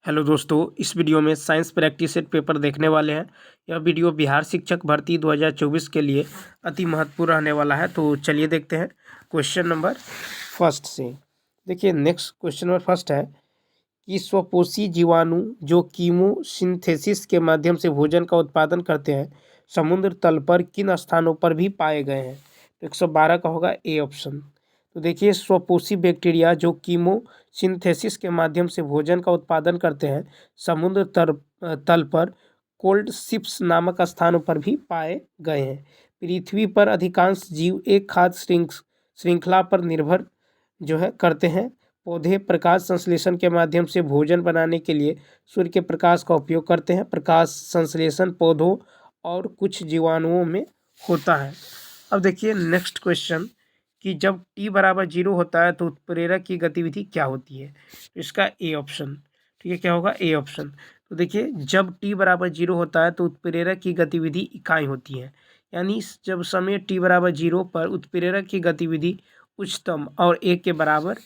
Hello दोस्तों, इस video में साइंस प्रैक्टिस सेट पेपर देखने वाले हैं। यह वीडियो बिहार शिक्षक भर्ती 2024 के लिए अति महत्वपूर्ण रहने वाला है। तो चलिए देखते हैं क्वेश्चन नंबर फर्स्ट से। देखिए नेक्स्ट क्वेश्चन नंबर फर्स्ट है कि स्वपोषी जीवाणु जो कीमोसिंथेसिस के माध्यम से भोजन का उत्पादन करते हैं समुद्र तल पर किन स्थानों पर भी पाए गए हैं। तो 112 का होगा ए ऑप्शन। तो देखिए स्वपोषी बैक्टीरिया जो कीमोसिंथेसिस के माध्यम से भोजन का उत्पादन करते हैं समुद्र तल पर कोल्ड शिप्स नामक स्थानों पर भी पाए गए हैं। पृथ्वी पर अधिकांश जीव एक खाद्य श्रृंखला पर निर्भर जो है करते हैं। पौधे प्रकाश संश्लेषण के माध्यम से भोजन बनाने के लिए सूर्य के प्रकाश का उपयोग करते हैं। प्रकाश संश्लेषण पौधों और कुछ जीवाणुओं में होता है। अब देखिए नेक्स्ट क्वेश्चन कि जब t बराबर 0 होता है तो उत्प्रेरक की गतिविधि क्या होती है। तो इसका ए ऑप्शन, ठीक है, क्या होगा ए ऑप्शन। तो देखिए जब t बराबर 0 होता है तो उत्प्रेरक की गतिविधि इकाई होती है, यानी जब समय t बराबर 0 पर उत्प्रेरक की गतिविधि उच्चतम और 1 के बराबर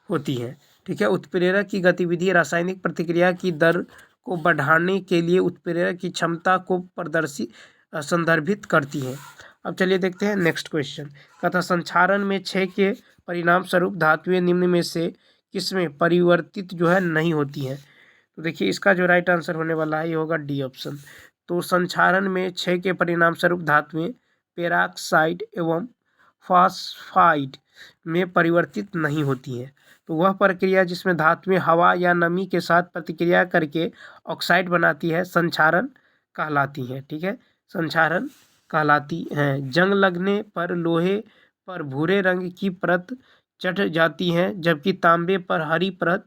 होती है। ठीक है, उत्प्रेरक की गतिविधि रासायनिक प्रतिक्रिया की दर को बढ़ाने के लिए उत्प्रेरक की क्षमता को संदर्भित करती है। अब चलिए देखते हैं नेक्स्ट क्वेश्चन। कथा संक्षारण में 6 के परिणाम स्वरूप धातुएं निम्न में से किसमें परिवर्तित जो है नहीं होती हैं। तो देखिए इसका जो राइट आंसर होने वाला है ये होगा डी ऑप्शन। तो संक्षारण में 6 के परिणाम स्वरूप धातुएं पेराक्साइड एवं फॉस्फाइड में परिवर्तित नहीं होती हैं। तो वह प्रक्रिया जिसमें धातुएं हवा या नमी के साथ प्रतिक्रिया करके ऑक्साइड बनाती है संक्षारण कहलाती है। ठीक है, संक्षारण कहलाती हैं। जंग लगने पर लोहे पर भूरे रंग की परत चढ़ जाती है जबकि तांबे पर हरी परत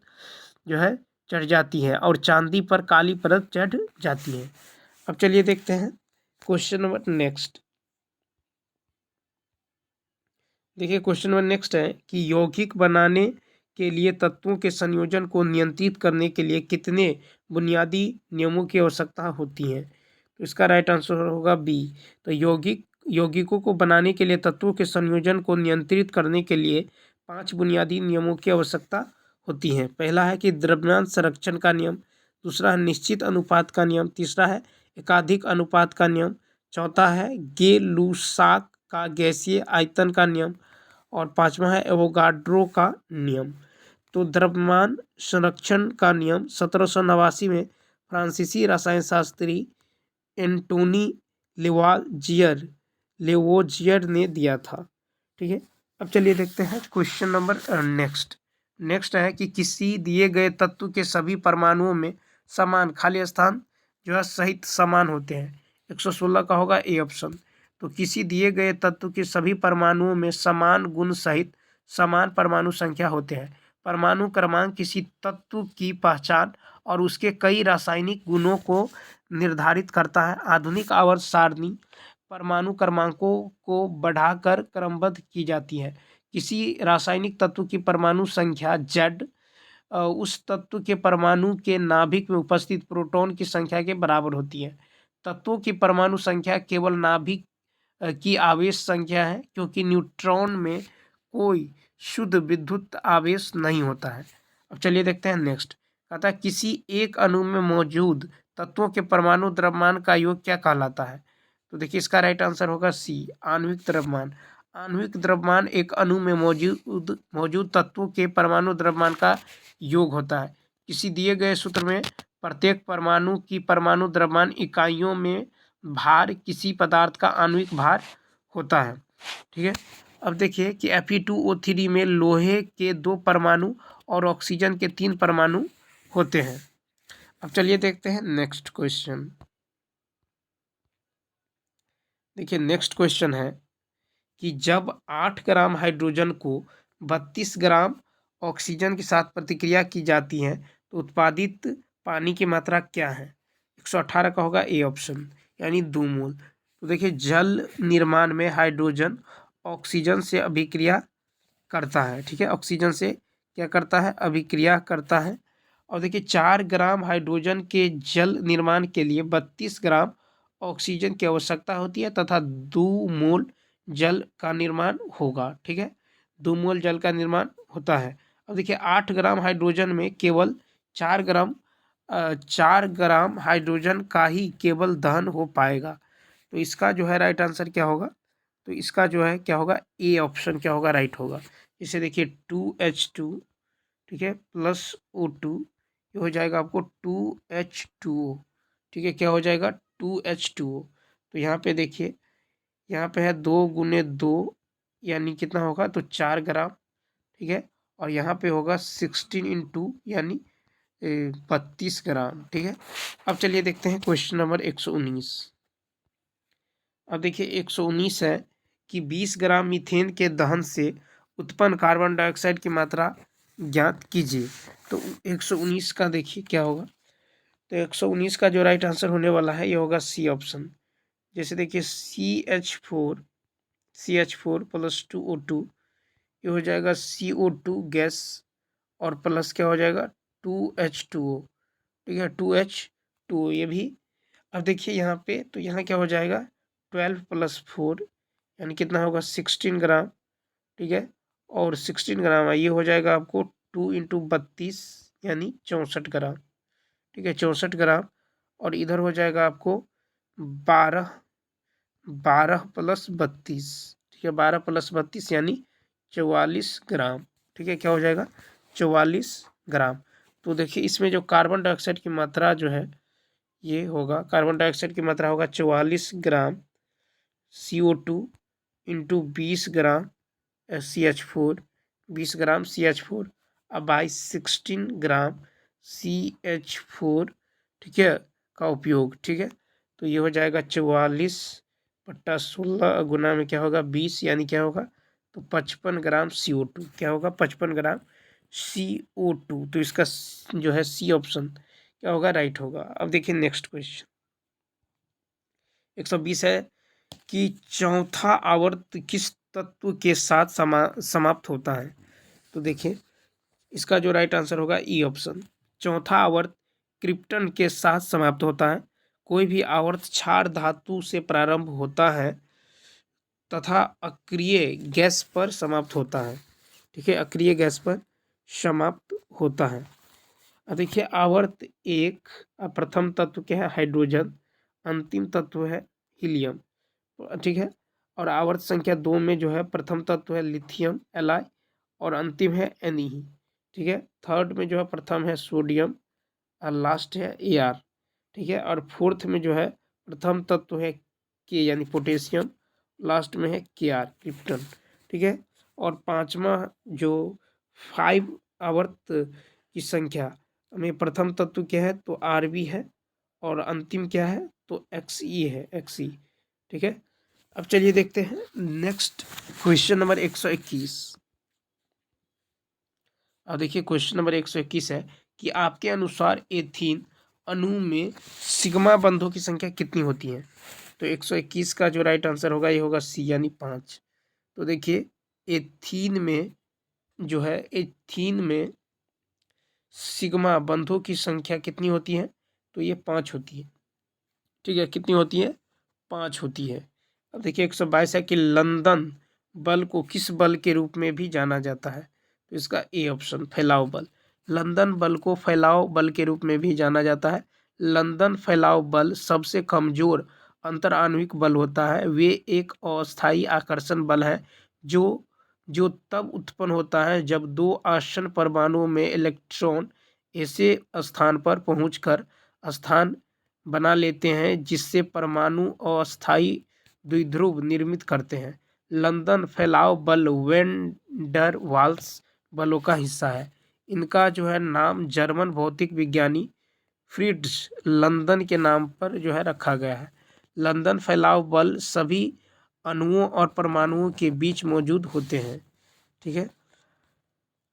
जो है चढ़ जाती है और चांदी पर काली परत चढ़ जाती है। अब चलिए देखते हैं क्वेश्चन नंबर नेक्स्ट। देखिए क्वेश्चन नंबर नेक्स्ट है कि यौगिक बनाने के लिए तत्वों के संयोजन को नियंत्रित करने के लिए कितने बुनियादी नियमों की आवश्यकता होती है। तो इसका राइट आंसर होगा बी। तो यौगिकों को बनाने के लिए तत्वों के संयोजन को नियंत्रित करने के लिए 5 बुनियादी नियमों की आवश्यकता होती है। पहला है कि द्रव्यमान संरक्षण का नियम, दूसरा है निश्चित अनुपात का नियम, तीसरा है एकाधिक अनुपात का नियम, चौथा है गे-लुसाक का गैसीय आयतन का नियम और पांचवा है एवोगाड्रो का नियम। तो द्रव्यमान संरक्षण का नियम 1789 में फ्रांसीसी रसायन शास्त्री एंटोनी लेवोजियर ने दिया था। ठीक है, अब चलिए देखते हैं क्वेश्चन नंबर नेक्स्ट है कि किसी दिए गए तत्व के सभी परमाणुओं में समान खाली स्थान जो है सहित समान होते हैं। 116 का होगा ए ऑप्शन। तो किसी दिए गए तत्व के सभी परमाणुओं में समान गुण सहित समान परमाणु संख्या होते हैं। परमाणु क्रमांक किसी तत्व की पहचान और उसके कई रासायनिक गुणों को निर्धारित करता है। आधुनिक आवर्त सारणी परमाणु क्रमांकों को बढ़ाकर क्रमबद्ध की जाती है। किसी रासायनिक तत्व की परमाणु संख्या Z उस तत्व के परमाणु के नाभिक में उपस्थित प्रोटॉन की संख्या के बराबर होती है। तत्वों की परमाणु संख्या केवल नाभिक की आवेश संख्या है क्योंकि न्यूट्रॉन में कोई शुद्ध विद्युत आवेश नहीं होता है। अब चलिए देखते हैं नेक्स्ट। कहता है किसी एक अणु में मौजूद तत्वों के परमाणु द्रव्यमान का योग क्या कहलाता है। तो देखिए इसका राइट आंसर होगा सी, आणविक द्रव्यमान। आणविक द्रव्यमान एक अणु में मौजूद तत्वों के परमाणु द्रव्यमान का योग होता है। किसी दिए गए सूत्र में प्रत्येक परमाणु की परमाणु द्रव्यमान इकाइयों में भार किसी पदार्थ का आणविक भार होता है। ठीक है, अब देखिए कि Fe2O3 में लोहे के 2 परमाणु और ऑक्सीजन के 3 परमाणु होते हैं। अब चलिए देखते हैं नेक्स्ट क्वेश्चन। देखिए नेक्स्ट क्वेश्चन है कि जब 8 ग्राम हाइड्रोजन को 32 ग्राम ऑक्सीजन के साथ प्रतिक्रिया की जाती है तो उत्पादित पानी की मात्रा क्या है। 118 का होगा ए ऑप्शन, यानी 2 मोल। तो देखिए जल निर्माण में हाइड्रोजन ऑक्सीजन से अभिक्रिया करता है। ठीक है, ऑक्सीजन से क्या करता है, अभिक्रिया करता है। और देखिए 4 ग्राम हाइड्रोजन के जल निर्माण के लिए 32 ग्राम ऑक्सीजन की आवश्यकता होती है तथा 2 मोल जल का निर्माण होगा। ठीक है, 2 मोल जल का निर्माण होता है। अब देखिए 8 ग्राम हाइड्रोजन में केवल 4 ग्राम 4 ग्राम हाइड्रोजन का ही केवल दहन हो पाएगा। तो इसका जो है राइट आंसर क्या होगा? तो इसका जो है क्या होगा? ए ऑप्शन क्या होगा? राइट होगा। इसे देखिए 2H2, ठीक है, प्लस O2, ये हो जाएगा आपको 2H2O, ठीक है, क्या हो जाएगा? 2H2O। तो यहाँ पे देखिए, यहाँ पे है 2 × 2 यानी कितना होगा? तो 4 ग्राम, ठीक है, और यहाँ पे होगा 16 × 2 यानी 32 ग्राम, ठीक है। अब चलिए देखते हैं क्वेश्चन नंबर 119। अब देखिए 119 है कि 20 ग्राम मीथेन के दहन से उत्पन्न कार्बन डाइऑक्साइड की मात्रा ज्ञात कीजिए। तो 119 का देखिए क्या होगा? तो 119 का जो राइट आंसर होने वाला है ये होगा सी ऑप्शन। जैसे देखिए CH4 प्लस 2O2, ये हो जाएगा CO2 गैस, और प्लस क्या हो जाएगा? 2H2O, ठीक है, 2H2O ये भी। अब देखिए यहाँ पे, तो यहाँ क्या हो जाएगा? 12 + 4 यानी कितना होगा? 16 ग्राम, ठीक है, और 16 ग्राम ये हो जाएगा आपको 2 × 32 यानी 64 ग्राम, ठीक है, 64 ग्राम। और इधर हो जाएगा आपको 12 + 32, ठीक है, 12 + 32 यानी 44 ग्राम, ठीक है, क्या हो जाएगा? 44 ग्राम। तो देखिए इसमें जो कार्बन डाइऑक्साइड की मात्रा जो है ये होगा, कार्बन डाइऑक्साइड की मात्रा होगा 44 ग्राम CO2 × 20 ग्राम CH4, 20 ग्राम CH4 अब बाई 16 ग्राम CH4, ठीक है, का उपयोग, ठीक है। तो ये हो जाएगा 44/16 गुना में क्या होगा? 20 यानी क्या होगा? तो 55 ग्राम CO2, क्या होगा? 55 ग्राम CO2। तो इसका जो है सी ऑप्शन क्या होगा? राइट होगा। अब देखिए नेक्स्ट क्वेश्चन 120 है कि चौथा आवर्त किस तत्व के साथ समाप्त होता है? तो देखिए इसका जो राइट आंसर होगा ई ऑप्शन। चौथा आवर्त क्रिप्टन के साथ समाप्त होता है। कोई भी आवर्त क्षार धातु से प्रारंभ होता है तथा अक्रिय गैस पर समाप्त होता है, ठीक है, अक्रिय गैस पर समाप्त होता है। अब देखिए आवर्त 1 प्रथम तत्व क्या है? हाइड्रोजन, अंतिम तत्व है हीलियम, ठीक है, और आवर्त संख्या 2 में जो है प्रथम तत्व है लिथियम Li और अंतिम है Ne, ठीक है। थर्ड में जो है प्रथम है सोडियम और लास्ट है Ar, ठीक है, और फोर्थ में जो है प्रथम तत्व है के यानी पोटेशियम, लास्ट में है Kr क्रिप्टन, ठीक है। और पांचवा जो 5 आवर्त की संख्या में प्रथम तत्व क्या है? तो Rb है, और अंतिम क्या है? तो Xe है, Xe, ठीक है। अब चलिए देखते हैं नेक्स्ट क्वेश्चन नंबर 121। अब देखिए क्वेश्चन नंबर 121 है कि आपके अनुसार एथीन अणु में सिग्मा बंधों की संख्या कितनी होती है? तो 121 का जो राइट आंसर होगा ये होगा सी यानी 5। तो देखिए एथीन में जो है, एथीन में सिग्मा बंधों की संख्या कितनी होती है? तो ये 5 होती है, ठीक है, कितनी होती है? 5 होती है। अब देखिए 122 है कि लंदन बल को किस बल के रूप में भी जाना जाता है? तो इसका ए ऑप्शन फैलाव बल। लंदन बल को फैलाव बल के रूप में भी जाना जाता है। लंदन फैलाव बल सबसे कमजोर अंतराण्विक बल होता है। वे एक अस्थायी आकर्षण बल है जो जो तब उत्पन्न होता है जब दो आसन्न परमाणुओं में इलेक्ट्रॉन ऐसे स्थान पर पहुंचकर स्थान बना लेते हैं जिससे परमाणु अस्थायी द्विध्रुव निर्मित करते हैं। लंदन फैलाव बल वैन डर वाल्स बलों का हिस्सा है। इनका जो है नाम जर्मन भौतिक विज्ञानी फ्रिट्ज लंदन के नाम पर जो है रखा गया है। लंदन फैलाव बल सभी अणुओं और परमाणुओं के बीच मौजूद होते हैं, ठीक है।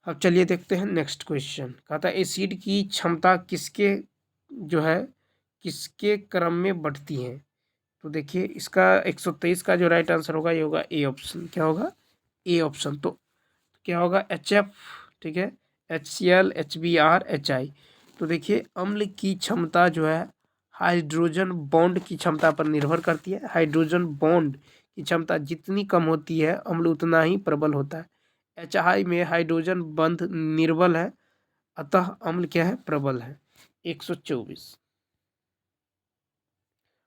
अब चलिए देखते हैं नेक्स्ट क्वेश्चन। कहा था एसिड की क्षमता किसके जो है किसके क्रम में बढ़ती है? तो देखिए इसका 123 का जो राइट आंसर होगा ये होगा ए ऑप्शन। क्या होगा? A option. तो क्या होगा? HF, ठीक है, HCl HBr HI। तो देखिए अम्ल की क्षमता जो है हाइड्रोजन बॉन्ड की क्षमता पर निर्भर करती है। हाइड्रोजन बॉन्ड की क्षमता जितनी कम होती है अम्ल उतना ही प्रबल होता है। HI में हाइड्रोजन बंध निर्बल है, अतः अम्ल क्या है? प्रबल है। 124।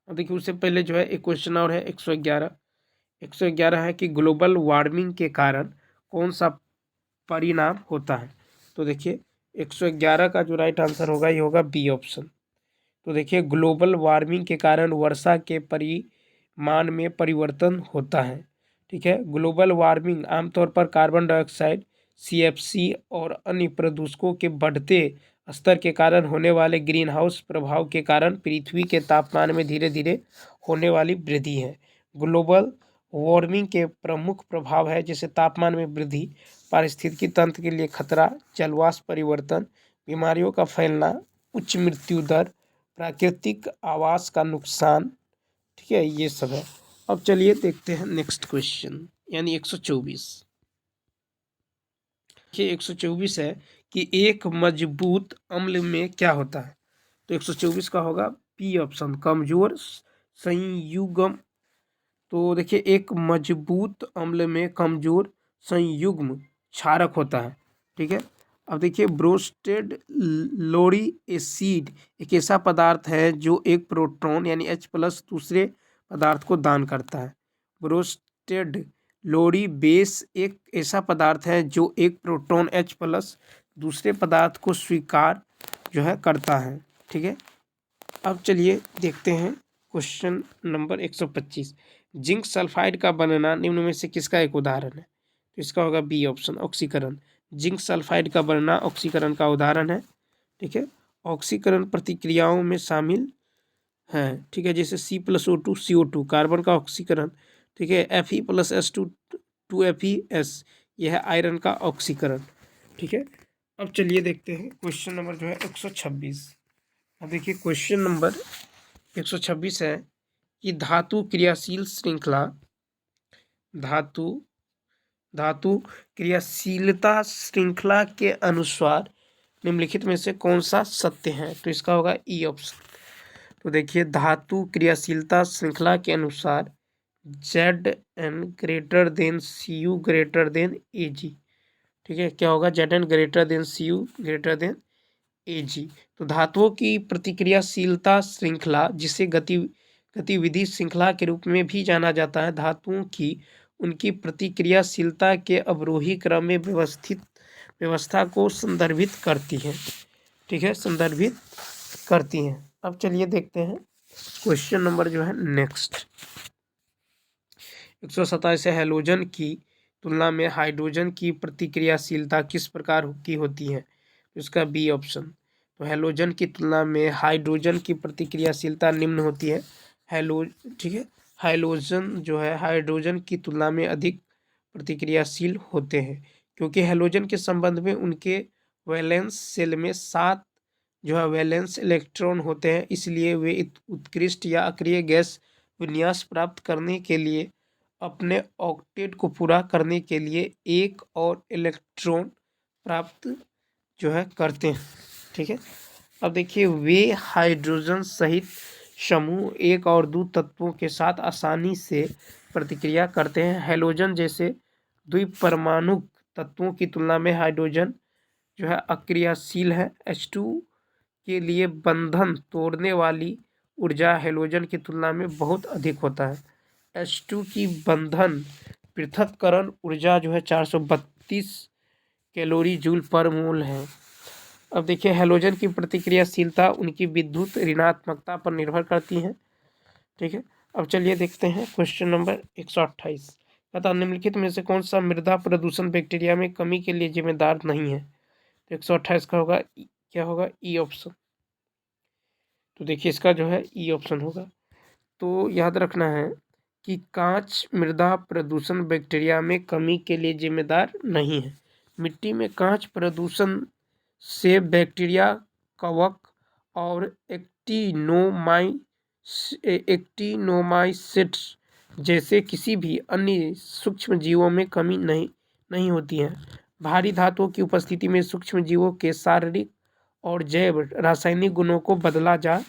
अब देखिए उससे पहले जो है एक क्वेश्चन और है 111। 111 है कि ग्लोबल वार्मिंग के कारण कौन सा परिणाम होता है। तो देखिए 111 का जो राइट आंसर होगा ये होगा बी ऑप्शन। तो देखिए ग्लोबल वार्मिंग के कारण वर्षा के परिमाण में परिवर्तन होता है। ठीक है, ग्लोबल वार्मिंग आमतौर पर कार्बन डाइऑक्साइड, सीएफसी और अन्य प्रदूषकों के बढ़ते स्तर के कारण होने वाले ग्रीन हाउस प्रभाव के कारण पृथ्वी के तापमान में धीरे धीरे होने वाली वृद्धि है। ग्लोबल वार्मिंग के प्रमुख प्रभाव है जैसे तापमान में वृद्धि, पारिस्थितिकी तंत्र के लिए खतरा, जलवाष्प परिवर्तन, बीमारियों का फैलना, उच्च मृत्यु दर, प्राकृतिक आवास का नुकसान। ठीक है, ये सब है। अब चलिए देखते हैं नेक्स्ट क्वेश्चन यानी 124। देखिए 124 है कि एक मजबूत अम्ल में क्या होता है। तो 124 का होगा पी ऑप्शन, कमजोर संयुग्म। तो देखिए एक मजबूत अम्ल में कमजोर संयुग्म क्षारक होता है। ठीक है, अब देखिए ब्रोस्टेड लोरी एसिड एक ऐसा पदार्थ है जो एक प्रोटॉन यानी H+ दूसरे पदार्थ को दान करता है। ब्रोस्टेड लोरी बेस एक ऐसा पदार्थ है जो एक प्रोटॉन H+ दूसरे पदार्थ को स्वीकार जो है करता है। ठीक है, अब चलिए देखते हैं क्वेश्चन नंबर 125। जिंक सल्फाइड का बनना निम्न में से किसका एक उदाहरण है। तो इसका होगा बी ऑप्शन, ऑक्सीकरण। जिंक सल्फाइड का बनना ऑक्सीकरण का उदाहरण है। ठीक है, ऑक्सीकरण प्रतिक्रियाओं में शामिल है। ठीक है, जैसे C+O2 CO2 कार्बन का ऑक्सीकरण। ठीक है, Fe+S2 2FeS यह है आयरन का ऑक्सीकरण। ठीक है, अब चलिए देखते हैं क्वेश्चन नंबर जो है 126। अब देखिए क्वेश्चन नंबर 126 है कि धातु क्रियाशील श्रृंखला धातु धातु क्रियाशीलता श्रृंखला के अनुसार निम्नलिखित में से कौन सा सत्य है। तो इसका होगा ई ऑप्शन। तो देखिए धातु क्रियाशीलता श्रृंखला के अनुसार Zn greater than Cu greater than Ag। ठीक है, क्या होगा Zn greater than Cu greater than Ag। तो धातुओं की प्रतिक्रियाशीलता श्रृंखला जिसे गतिविधि श्रृंखला के रूप में भी जाना जाता है, धातुओं की उनकी प्रतिक्रियाशीलता के अवरोही क्रम में व्यवस्था को संदर्भित करती है। ठीक है, संदर्भित करती हैं। अब चलिए देखते हैं क्वेश्चन नंबर जो है नेक्स्ट 127 है। हैलोजन की तुलना में हाइड्रोजन की प्रतिक्रियाशीलता किस प्रकार की होती है। तो इसका बी ऑप्शन। तो हैलोजन की तुलना में हाइड्रोजन की प्रतिक्रियाशीलता निम्न होती है। ठीक है, हैलोजन जो है हाइड्रोजन की तुलना में अधिक प्रतिक्रियाशील होते हैं क्योंकि हैलोजन के संबंध में उनके वैलेंस शेल में 7 जो है वैलेंस इलेक्ट्रॉन होते हैं, इसलिए वे उत्कृष्ट या अक्रिय गैस विन्यास प्राप्त करने के लिए अपने ऑक्टेट को पूरा करने के लिए एक और इलेक्ट्रॉन प्राप्त जो है करते हैं। ठीक है, अब देखिए वे हाइड्रोजन सहित समूह 1 और 2 तत्वों के साथ आसानी से प्रतिक्रिया करते हैं। हैलोजन जैसे द्विपरमाणु तत्वों की तुलना में हाइड्रोजन जो है अक्रियाशील है। H2 के लिए बंधन तोड़ने वाली ऊर्जा हैलोजन की तुलना में बहुत अधिक होता है। H2 की बंधन पृथक्करण ऊर्जा जो है 432 कैलोरी जूल पर मोल है। अब देखिए हैलोजन की प्रतिक्रियाशीलता उनकी विद्युत ऋणात्मकता पर निर्भर करती है। ठीक है, अब चलिए देखते हैं क्वेश्चन नंबर 128। तथा निम्नलिखित में से कौन सा मृदा प्रदूषण बैक्टीरिया में कमी के लिए जिम्मेदार नहीं है। तो 128 का होगा क्या होगा ई ऑप्शन। तो देखिए इसका जो है ई ऑप्शन होगा। तो याद रखना है कि कांच मृदा प्रदूषण बैक्टीरिया में कमी के लिए जिम्मेदार नहीं है। मिट्टी में कांच प्रदूषण से बैक्टीरिया, कवक और एक्टिनोमाइसिट्स जैसे किसी भी अन्य सूक्ष्म जीवों में कमी नहीं होती है। भारी धातुओं की उपस्थिति में सूक्ष्म जीवों के शारीरिक और जैव रासायनिक गुणों को बदला जा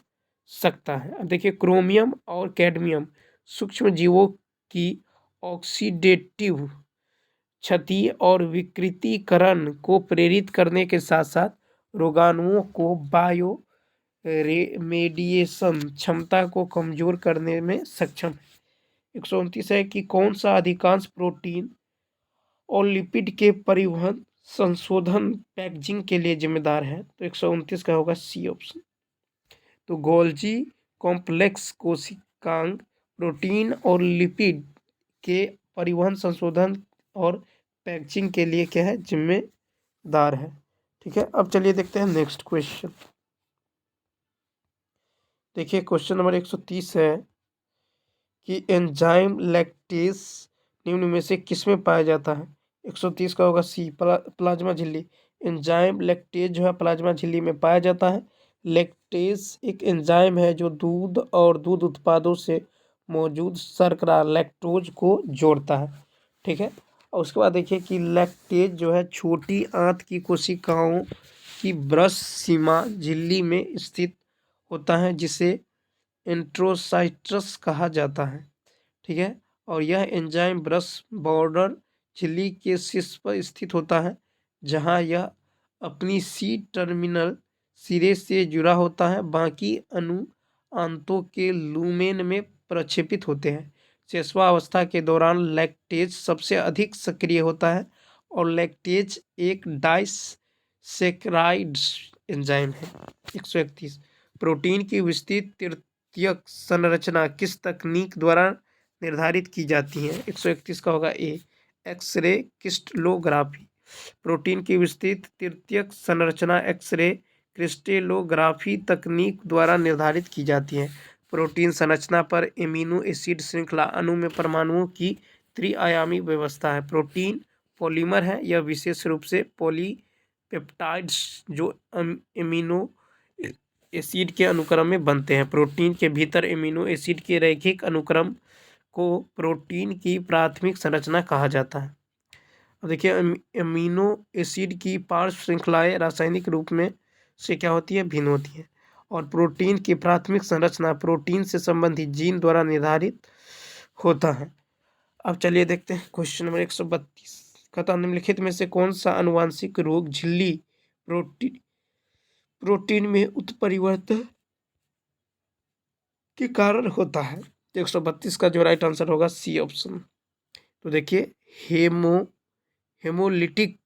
सकता है। अब देखिए क्रोमियम और कैडमियम सूक्ष्म जीवों की ऑक्सीडेटिव क्षति और विकृतीकरण को प्रेरित करने के साथ साथ रोगाणुओं को रेमेडिएशन क्षमता को कमजोर करने में सक्षम है। 129 है कि कौन सा अधिकांश प्रोटीन और लिपिड के परिवहन, संशोधन, पैकेजिंग के लिए जिम्मेदार है। तो 129 का होगा सी ऑप्शन। तो गोल्जी कॉम्प्लेक्स कोशिकांग प्रोटीन और लिपिड के परिवहन, संशोधन और पैकेजिंग के लिए क्या है, जिम्मेदार है। ठीक है, अब चलिए देखते हैं नेक्स्ट क्वेश्चन। देखिए क्वेश्चन नंबर 130 है कि एंजाइम लैक्टेज निम्न में से किसमें पाया जाता है। 130 का होगा सी, प्लाज्मा झिल्ली। एंजाइम लैक्टेज जो है प्लाज्मा झिल्ली में पाया जाता है। लैक्टेज एक एंजाइम है जो दूध और दूध उत्पादों से मौजूद शर्करा लैक्टोज को जोड़ता है। ठीक है, और उसके बाद देखिए कि लैक्टेज जो है छोटी आंत की कोशिकाओं की ब्रश सीमा झिल्ली में स्थित होता है, जिसे एंट्रोसाइट्स कहा जाता है। ठीक है, और यह एंजाइम ब्रश बॉर्डर झिल्ली के शीर्ष पर स्थित होता है, जहां यह अपनी सी टर्मिनल सिरे से जुड़ा होता है। बाकी अणु आंतों के लूमेन में प्रक्षेपित होते हैं। शेषवावस्था के दौरान लैक्टेज सबसे अधिक सक्रिय होता है और लैक्टेज एक डाइसैकेराइड एंजाइम है। 131 प्रोटीन की विस्तृत तृतीयक संरचना किस तकनीक द्वारा निर्धारित की जाती है। 131 का होगा ए, एक्सरे क्रिस्टलोग्राफी। प्रोटीन की विस्तृत तृतीयक संरचना एक्सरे क्रिस्टलोग्राफी तकनीक द्वारा निर्धारित की जाती है। प्रोटीन संरचना पर एमिनो एसिड श्रृंखला अणु में परमाणुओं की त्रिआयामी व्यवस्था है। प्रोटीन पॉलीमर है, यह विशेष रूप से पॉलीपेप्टाइड्स जो एमिनो एसिड के अनुक्रम में बनते हैं। प्रोटीन के भीतर एमिनो एसिड के रैखिक अनुक्रम को प्रोटीन की प्राथमिक संरचना कहा जाता है। अब देखिए एमिनो एसिड की पार्श्व श्रृंखलाएं रासायनिक रूप में से क्या होती है, भिन्न होती है। और प्रोटीन की प्राथमिक संरचना प्रोटीन से संबंधित जीन द्वारा निर्धारित होता है। अब चलिए देखते हैं क्वेश्चन नंबर 132। कहता निम्नलिखित में से कौन सा आनुवांशिक रोग झिल्ली प्रोटीन में उत्परिवर्तन के कारण होता है। 132 का जो राइट आंसर होगा सी ऑप्शन। तो देखिए हेमोलिटिक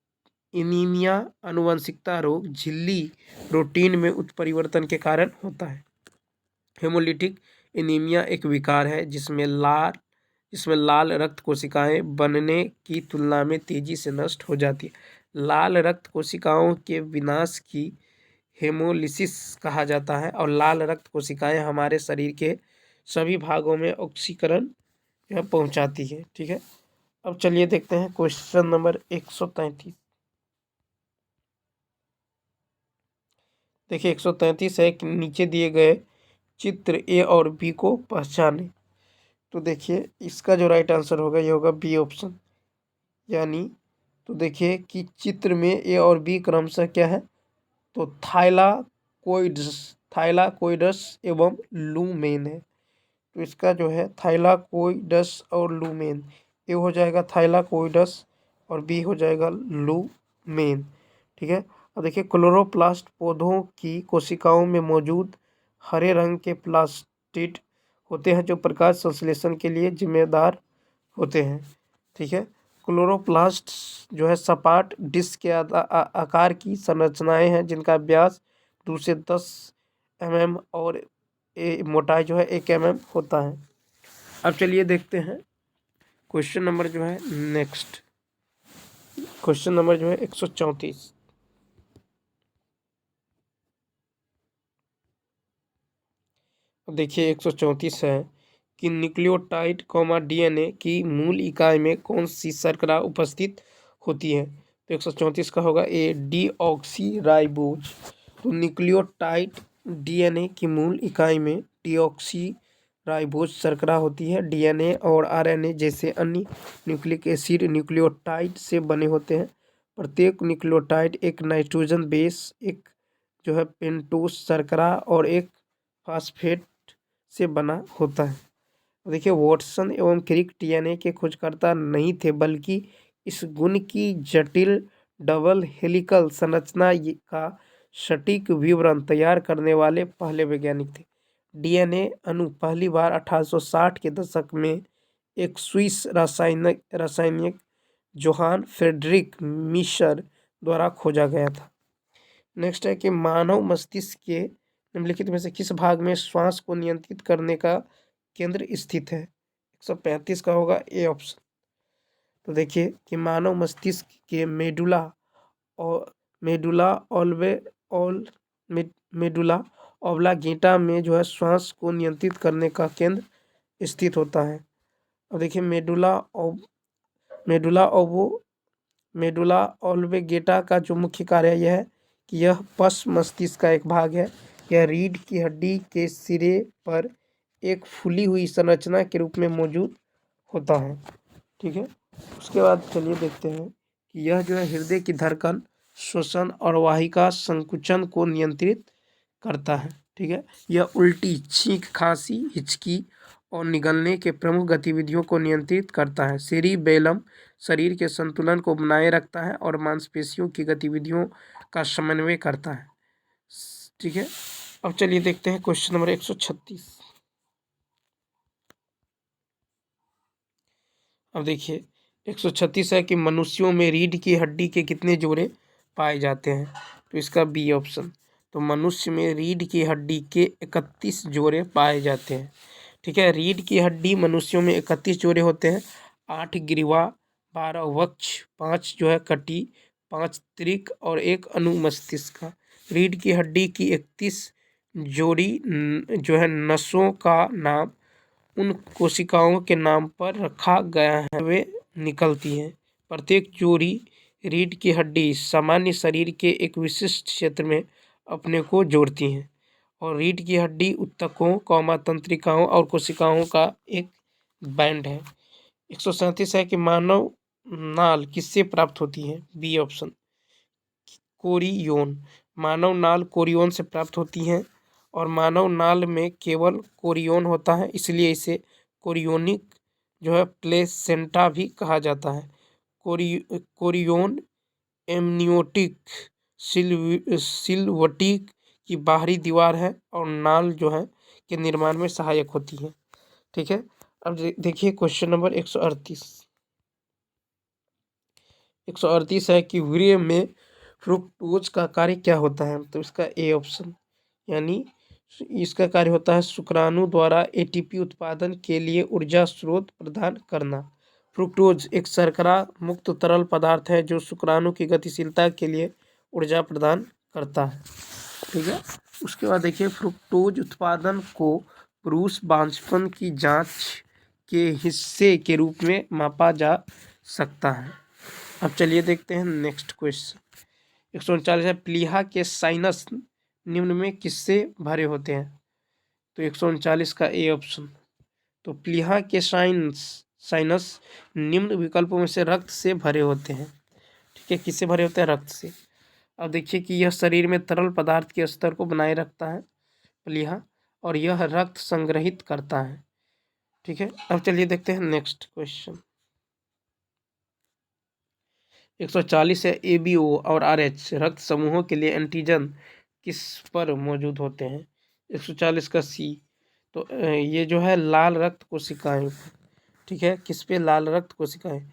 एनीमिया आनुवंशिकता रोग झिल्ली प्रोटीन में उत्परिवर्तन के कारण होता है। हेमोलिटिक एनीमिया एक विकार है जिसमें लाल रक्त कोशिकाएं बनने की तुलना में तेजी से नष्ट हो जाती है। लाल रक्त कोशिकाओं के विनाश की हेमोलिसिस कहा जाता है और लाल रक्त कोशिकाएं हमारे शरीर के सभी भागों में ऑक्सीकरण पहुंचाती है। ठीक है, अब चलिए देखते हैं क्वेश्चन नंबर 133। देखिए 133 है कि नीचे दिए गए चित्र ए और बी को पहचाने। तो देखिए इसका जो राइट आंसर होगा ये होगा बी ऑप्शन। यानी तो देखिए कि चित्र में ए और बी क्रमशः क्या है, तो थाइलाकोइड्स एवं लूमेन है। तो इसका जो है थाइलाकोइड्स और लूमेन, ए हो जाएगा थाइलाकोइड्स और बी हो जाएगा लूमेन। ठीक है, अब देखिए क्लोरोप्लास्ट पौधों की कोशिकाओं में मौजूद हरे रंग के प्लास्टिड होते हैं जो प्रकाश संश्लेषण के लिए जिम्मेदार होते हैं। ठीक है, क्लोरोप्लास्ट जो है सपाट डिस्क के आकार की संरचनाएं हैं जिनका व्यास 2 से 10 mm और मोटाई जो है 1 mm होता है। अब चलिए देखते हैं क्वेश्चन नंबर जो है नेक्स्ट। क्वेश्चन नंबर जो है 134। देखिए 134 है कि न्यूक्लियोटाइड डीएनए की मूल इकाई में कौन सी शर्करा उपस्थित होती है। तो 134 का होगा ए, डीऑक्सीराइबोज। तो न्यूक्लियोटाइड डीएनए की मूल इकाई में डीऑक्सीराइबोज शर्करा होती है। डीएनए और आरएनए जैसे अन्य न्यूक्लिक एसिड न्यूक्लियोटाइड से बने होते हैं। प्रत्येक न्यूक्लियोटाइड एक नाइट्रोजन बेस, एक जो है पेंटोस शर्करा और एक फास्फेट से बना होता है। देखिए वॉटसन एवं क्रिक डीएनए के खोजकर्ता नहीं थे, बल्कि इस गुण की जटिल डबल हेलिकल संरचना का सटीक विवरण तैयार करने वाले पहले वैज्ञानिक थे। डीएनए अणु पहली बार 1860 के दशक में एक स्विस रासायनिक जोहान फ्रेडरिक मिशर द्वारा खोजा गया था। नेक्स्ट है कि मानव मस्तिष्क के निम्नलिखित में से किस भाग में श्वास को नियंत्रित करने का केंद्र स्थित है? 135 का होगा ए ऑप्शन। तो देखिए कि मानव मस्तिष्क के मेडुला ऑब्लांगेटा में जो है श्वास को नियंत्रित करने का केंद्र स्थित होता है। अब देखिए मेडुला ऑब्लांगेटा का जो मुख्य कार्य यह है कि यह पश्च मस्तिष्क का एक भाग है। यह रीढ़ की हड्डी के सिरे पर एक फूली हुई संरचना के रूप में मौजूद होता है। ठीक है, उसके बाद चलिए देखते हैं कि यह जो है हृदय की धड़कन, श्वसन और वाहिका संकुचन को नियंत्रित करता है। ठीक है, यह उल्टी, छींक, खांसी, हिचकी और निगलने के प्रमुख गतिविधियों को नियंत्रित करता है। सेरिबेलम शरीर के संतुलन को बनाए रखता है और मांसपेशियों की गतिविधियों का समन्वय करता है। ठीक है, अब चलिए देखते हैं क्वेश्चन नंबर 136। अब देखिए 136 है कि मनुष्यों में रीढ़ की हड्डी के कितने जोड़े पाए जाते हैं? तो इसका बी ऑप्शन। तो मनुष्य में रीढ़ की हड्डी के 31 जोड़े पाए जाते हैं। ठीक है, रीढ़ की हड्डी मनुष्यों में 31 जोड़े होते हैं। 8 ग्रीवा, 12 वक्ष, 5 जो है कटी, 5 त्रिक और 1 अनुमस्तिष्क का। रीढ़ की हड्डी की 31 जोड़ी जो है नसों का नाम उन कोशिकाओं के नाम पर रखा गया है, वे निकलती हैं। प्रत्येक जोड़ी रीढ़ की हड्डी सामान्य शरीर के एक विशिष्ट क्षेत्र में अपने को जोड़ती हैं और रीढ़ की हड्डी ऊतकों, तंत्रिकाओं और कोशिकाओं का एक बैंड है। 137 है कि मानव नाल किससे प्राप्त होती है? B option, chorion. मानव नाल कोरियोन से प्राप्त होती हैं और मानव नाल में केवल कोरियोन होता है, इसलिए इसे कोरियोनिक जो है प्लेसेंटा भी कहा जाता है। कोरियोन एमनियोटिक सिलवटी की बाहरी दीवार है और नाल जो है के निर्माण में सहायक होती है। ठीक है, अब देखिए क्वेश्चन नंबर 138। 138 है कि वीर्य में फ्रुक्टोज का कार्य क्या होता है? तो इसका ए ऑप्शन, यानी इसका कार्य होता है शुक्राणु द्वारा एटीपी उत्पादन के लिए ऊर्जा स्रोत प्रदान करना। फ्रुक्टोज एक शर्करा मुक्त तरल पदार्थ है जो शुक्राणु की गतिशीलता के लिए ऊर्जा प्रदान करता है। ठीक है, उसके बाद देखिए फ्रुक्टोज उत्पादन को पुरुष बांझपन की जांच के हिस्से के रूप में मापा जा सकता है। अब चलिए देखते हैं नेक्स्ट क्वेश्चन। 139 है प्लीहा के साइनस निम्न में किससे भरे होते हैं? तो 139 का ए ऑप्शन। तो प्लीहा के साइनस निम्न विकल्पों में से रक्त से भरे होते हैं। ठीक है, किससे भरे होते हैं? रक्त से। अब देखिए कि यह शरीर में तरल पदार्थ के स्तर को बनाए रखता है प्लीहा, और यह रक्त संग्रहित करता है। ठीक है, अब चलिए देखते हैं नेक्स्ट क्वेश्चन। 140 है ABO और RH रक्त समूहों के लिए एंटीजन किस पर मौजूद होते हैं? 140 का सी। तो ये जो है लाल रक्त कोशिकाएं। ठीक है, किस पे? लाल रक्त कोशिकाएं।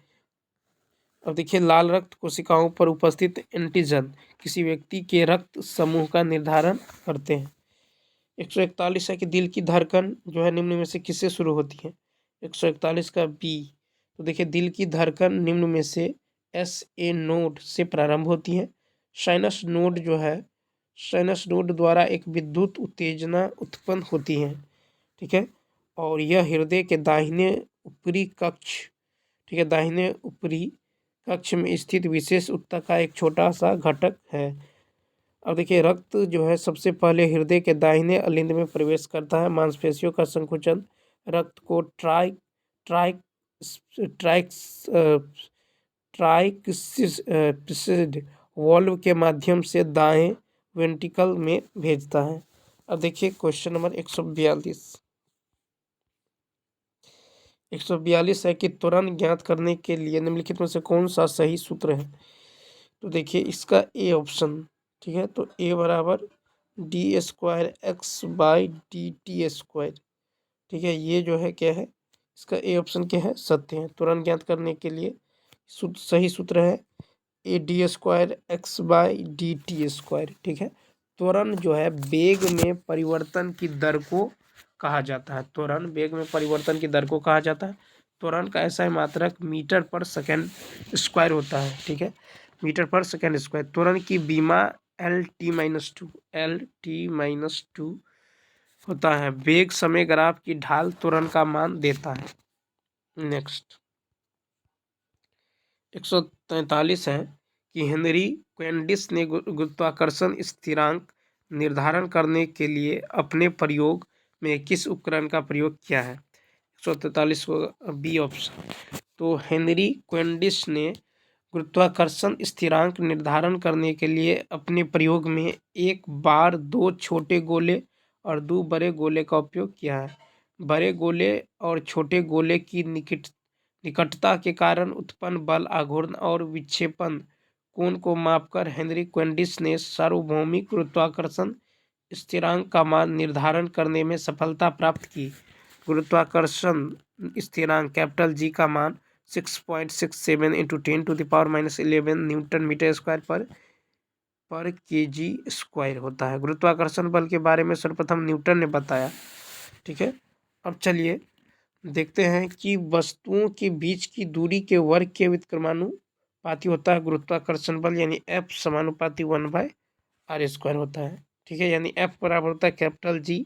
अब देखिए लाल रक्त कोशिकाओं पर उपस्थित एंटीजन किसी व्यक्ति के रक्त समूह का निर्धारण करते हैं। 141 है कि दिल की धड़कन जो है निम्न में से किससे शुरू होती है? 141 का बी। तो देखिए दिल की धड़कन निम्न में से SA नोड से प्रारंभ होती है। साइनस नोड जो है, साइनस नोड द्वारा एक विद्युत उत्तेजना उत्पन्न होती है। ठीक है, और यह हृदय के दाहिने ऊपरी कक्ष, ठीक है, दाहिने ऊपरी कक्ष में स्थित विशेष ऊतक का एक छोटा सा घटक है। अब देखिए रक्त जो है सबसे पहले हृदय के दाहिने अलिंद में प्रवेश करता है। मांसपेशियों का संकुचन रक्त को ट्राइक्सिड वाल्व के माध्यम से दाएं वेंट्रिकल में भेजता है। अब देखिए क्वेश्चन नंबर 142। 142 है कि त्वरण ज्ञात करने के लिए निम्नलिखित में से कौन सा सही सूत्र है? तो देखिए इसका ए ऑप्शन। ठीक है। तो ए बराबर D square x by D T square, ठीक है। ये जो है क्या है, इसका ए ऑप्शन क्या है, सत्य है। तुरंत ज्ञात करने के लिए सही सूत्र है A D square x by D T square, ठीक है। त्वरण जो है वेग में परिवर्तन की दर को कहा जाता है। त्वरण वेग में परिवर्तन की दर को कहा जाता है। त्वरण का ऐसा मात्रक मीटर पर सेकेंड स्क्वायर होता है, ठीक है, मीटर पर सेकेंड स्क्वायर। त्वरण की बीमा L t-2 होता है। वेग समय ग्राफ की ढाल त्वरण का मान देता है। नेक्स्ट 143 है कि हेनरी क्वेंडिस ने गुरुत्वाकर्षण स्थिरांक निर्धारण करने के लिए अपने प्रयोग में किस उपकरण का प्रयोग किया है। 143 को बी ऑप्शन। तो हेनरी क्वेंडिस ने गुरुत्वाकर्षण स्थिरांक निर्धारण करने के लिए अपने प्रयोग में एक बार दो छोटे गोले और दो बड़े गोले का उपयोग किया है। बड़े गोले और छोटे गोले की निकटता के कारण उत्पन्न बल, आघूर्ण और विक्षेपण कोण को मापकर हेनरी क्वेंडिस ने सार्वभौमिक गुरुत्वाकर्षण स्थिरांक का मान निर्धारण करने में सफलता प्राप्त की। गुरुत्वाकर्षण स्थिरांक कैपिटल जी का मान 6.67 इंटू 10⁻11 न्यूटन मीटर स्क्वायर पर केजी स्क्वायर होता है। गुरुत्वाकर्षण बल के बारे में सर्वप्रथम न्यूटन ने बताया, ठीक है। अब चलिए देखते हैं कि वस्तुओं के बीच की दूरी के वर्ग के व्युत्क्रमानुपाती होता है गुरुत्वाकर्षण बल, यानी F समानुपाती 1/r² होता है, ठीक है। यानी F बराबर होता है कैपिटल जी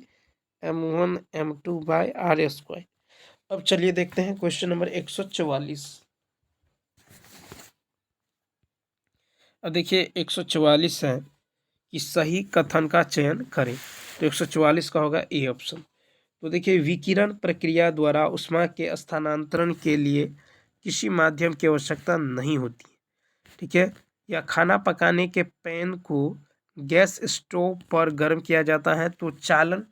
m1 m2/r²। अब चलिए देखते हैं क्वेश्चन नंबर 144। अब देखिए 144 है कि सही कथन का चयन करें। तो 144 का होगा ए ऑप्शन। तो देखिए विकिरण प्रक्रिया द्वारा ऊष्मा के स्थानांतरण के लिए किसी माध्यम की आवश्यकता नहीं होती, ठीक है। या खाना पकाने के पैन को गैस स्टोव पर गर्म किया जाता है तो चालन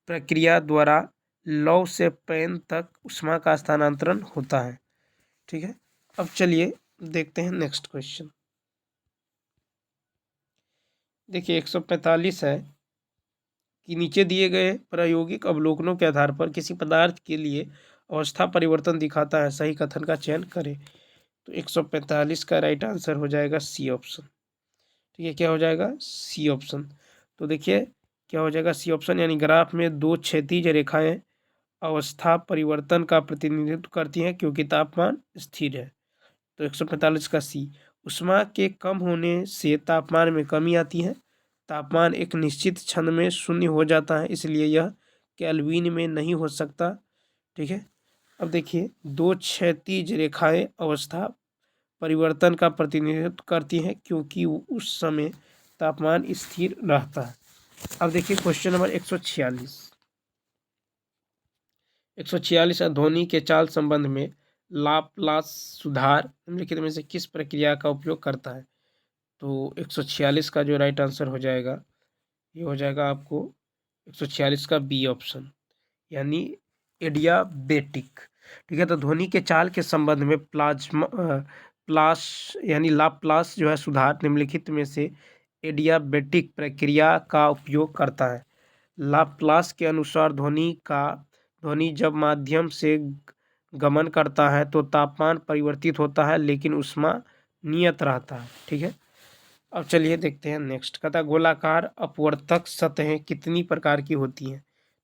प्रक्रिया द्वारा लौ से पैन तक ऊष्मा का स्थानांतरण होता है, ठीक है। अब चलिए देखते हैं नेक्स्ट क्वेश्चन। देखिए 145 है कि नीचे दिए गए प्रायोगिक अवलोकनों के आधार पर किसी पदार्थ के लिए अवस्था परिवर्तन दिखाता है, सही कथन का चयन करें। तो 145 का राइट आंसर हो जाएगा सी ऑप्शन, ठीक है। क्या हो जाएगा, सी ऑप्शन। तो देखिए क्या हो जाएगा, सी ऑप्शन, यानी ग्राफ में दो क्षैतिज रेखाएं अवस्था परिवर्तन का प्रतिनिधित्व करती हैं क्योंकि तापमान स्थिर है। तो 145 का सी। ऊष्मा के कम होने से तापमान में कमी आती है। तापमान एक निश्चित क्षण में शून्य हो जाता है, इसलिए यह केल्विन में नहीं हो सकता, ठीक है। अब देखिए दो क्षैतिज रेखाएं अवस्था परिवर्तन का प्रतिनिधित्व करती हैं क्योंकि उस समय तापमान स्थिर रहता है। अब देखिए क्वेश्चन नंबर 146। 146 ध्वनि के चाल संबंध में लाप्लास सुधार निम्नलिखित में से किस प्रक्रिया का उपयोग करता है। तो 146 का जो राइट आंसर हो जाएगा ये हो जाएगा आपको 146 का बी ऑप्शन, यानी एडियाबेटिक, ठीक है। तो ध्वनि के चाल के संबंध में लाप्लास जो है सुधार निम्नलिखित में से एडियाबेटिक प्रक्रिया का उपयोग करता है। लाप्लास के अनुसार ध्वनि जब माध्यम से गमन करता है तो तापमान परिवर्तित होता है लेकिन ऊष्मा नियत रहता है, ठीक है। अब चलिए देखते हैं नेक्स्ट। कहता है गोलाकार अपवर्तक सतहें कितनी प्रकार की होती हैं।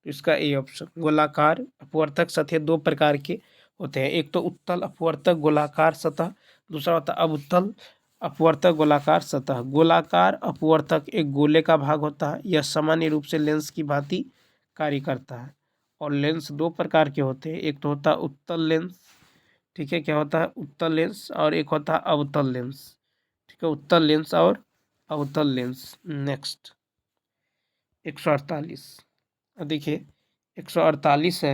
तो इसका ए ऑप्शन। गोलाकार अपवर्तक सतहें दो प्रकार के होते हैं, एक तो उत्तल अपवर्तक गोलाकार सतह, दूसरा होता है अवतल अपवर्तक गोलाकार सतह। गोलाकार अपवर्तक एक गोले का भाग होता है, यह सामान्य रूप से लेंस की भांति कार्य करता है। और लेंस दो प्रकार के होते हैं, एक तो होता है उत्तल लेंस, ठीक है। क्या होता है, उत्तल लेंस, और एक होता है अवतल लेंस, ठीक है। उत्तल लेंस और अवतल लेंस। नेक्स्ट 148। देखिए 148 है,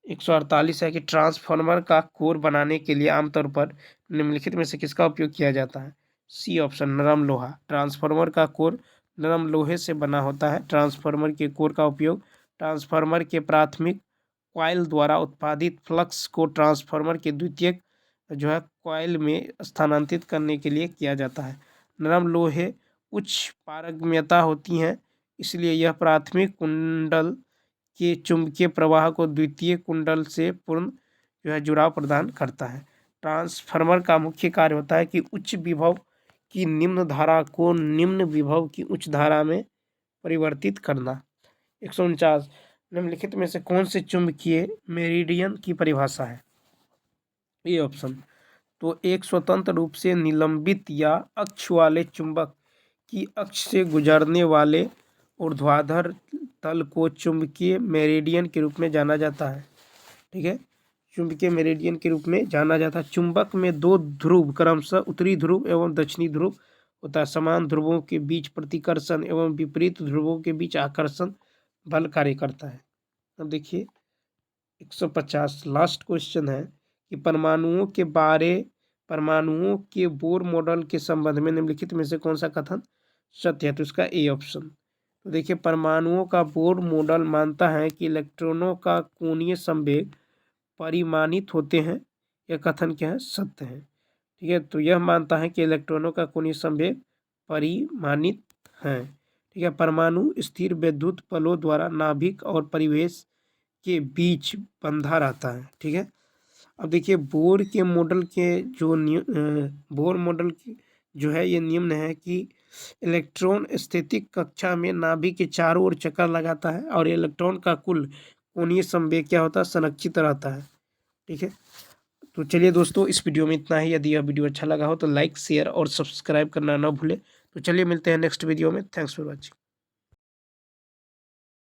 148 है कि ट्रांसफार्मर का कोर बनाने के लिए आमतौर पर निम्नलिखित में से किसका उपयोग किया जाता है। सी ऑप्शन, नरम लोहा। ट्रांसफार्मर का कोर नरम लोहे से बना होता है। ट्रांसफार्मर के कोर का उपयोग ट्रांसफार्मर के प्राथमिक कॉइल द्वारा उत्पादित फ्लक्स को ट्रांसफार्मर के द्वितीयक जो है कॉइल में स्थानांतरित करने के लिए किया जाता है। नरम लोहे उच्च पारगम्यता होती हैं, इसलिए यह प्राथमिक कुंडल के चुंबकीय प्रवाह को द्वितीय कुंडल से पूर्ण जो है जुड़ाव प्रदान करता है। ट्रांसफार्मर का मुख्य कार्य होता है कि उच्च विभव की निम्न धारा को निम्न विभव की उच्च धारा में परिवर्तित करना। 149 निम्नलिखित में से कौन से चुंबकीय मेरिडियन की परिभाषा है? ये ऑप्शन तो एक स्वतंत्र रूप से निलंबित या अक्ष वाले चुंबक की अक्ष से गुजरने वाले ऊर्ध्वाधर तल को चुंबकीय मेरिडियन के रूप में जाना जाता है। ठीक है, चुंबकीय मेरिडियन के रूप में जाना जाता है। चुंबक में दो ध्रुव क्रमशः उत्तरी ध्रुव एवं दक्षिणी ध्रुव होता है। समान ध्रुवों के बीच प्रतिकर्षण एवं विपरीत ध्रुवों के बीच आकर्षण बल कार्य करता है। अब देखिए 150 लास्ट क्वेश्चन है कि परमाणुओं के बोर मॉडल के संबंध में निम्नलिखित में से कौन सा कथन सत्य है? तो इसका ए ऑप्शन। तो देखिए परमाणुओं का बोर मॉडल मानता है कि इलेक्ट्रॉनों का कोणीय संवेग परिमाणित होते हैं। यह कथन क्या है? सत्य है। ठीक है, तो यह मानता है कि इलेक्ट्रॉनों का कोणीय संवेग परिमाणित है। ठीक है, परमाणु स्थिर विद्युत बलों द्वारा नाभिक और परिवेश के बीच बंधा रहता है। ठीक है, अब देखिए बोर मॉडल की जो है ये निम्न है कि इलेक्ट्रॉन स्थितिक कक्षा में नाभिक के चारों ओर चक्कर लगाता है और इलेक्ट्रॉन का कुल कोणीय संवेग क्या होता है? संरक्षित रहता है। ठीक है, तो चलिए दोस्तों इस वीडियो में इतना ही। यदि यह वीडियो अच्छा लगा हो तो लाइक शेयर और सब्सक्राइब करना ना भूलें। तो चलिए मिलते हैं नेक्स्ट वीडियो में। Thanks for watching.